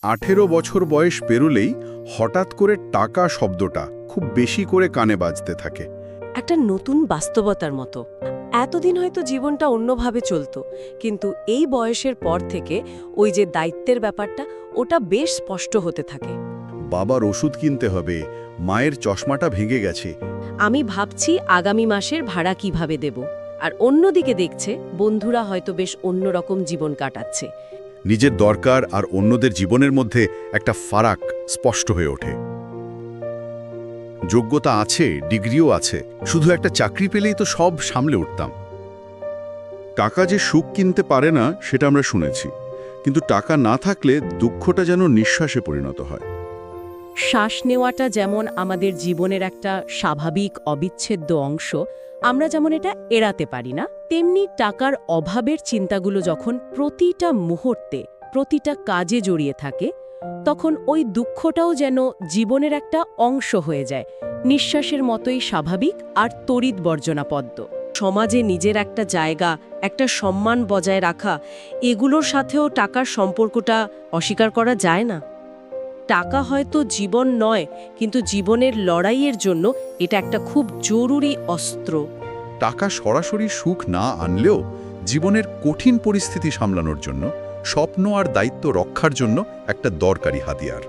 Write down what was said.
18 বছর বয়স পেরুলেই হঠাৎ করে টাকা শব্দটা খুব বেশি করে কানে বাজতে থাকে। একটা নতুন বাস্তবতার মতো। এতদিন হয়তো জীবনটা অন্যভাবে চলতো, কিন্তু এই বয়সের পর থেকে ওই যে দায়িত্বের ব্যাপারটা, ওটা বেশ স্পষ্ট হতে থাকে। বাবার ওষুধ কিনতে হবে, মায়ের চশমাটা ভেঙে গেছে। আমি ভাবছি আগামী মাসের ভাড়া কিভাবে দেব, আর অন্যদিকে দেখছে বন্ধুরা হয়তো বেশ অন্যরকম জীবন কাটাচ্ছে। নিজের দরকার আর অন্যদের জীবনের মধ্যে একটা ফারাক স্পষ্ট হয়ে ওঠে। যোগ্যতা আছে, ডিগ্রিও আছে, শুধু একটা চাকরি পেলেই তো সব সামলে উঠতাম। টাকা যে সুখ কিনতে পারে না সেটা আমরা শুনেছি, কিন্তু টাকা না থাকলে দুঃখটা যেন নিঃশ্বাসে পরিণত হয়। শ্বাস নেওয়াটা যেমন আমাদের জীবনের একটা স্বাভাবিক অবিচ্ছেদ্য অংশ, আমরা যেমন এটা এড়াতে পারি না, তেমনি টাকার অভাবের চিন্তাগুলো যখন প্রতিটা মুহূর্তে প্রতিটা কাজে জড়িয়ে থাকে, তখন ওই দুঃখটাও যেন জীবনের একটা অংশ হয়ে যায়, নিঃশ্বাসের মতোই স্বাভাবিক আর তড়িৎ বর্জনাপদ্য। সমাজে নিজের একটা জায়গা, একটা সম্মান বজায় রাখা, এগুলোর সাথেও টাকার সম্পর্কটা অস্বীকার করা যায় না। টাকা হয়তো জীবন নয়, কিন্তু জীবনের লড়াইয়ের জন্য এটা একটা খুব জরুরি অস্ত্র। টাকা সরাসরি সুখ না আনলেও জীবনের কঠিন পরিস্থিতি সামলানোর জন্য, স্বপ্ন আর দায়িত্ব রক্ষার জন্য একটা দরকারি হাতিয়ার।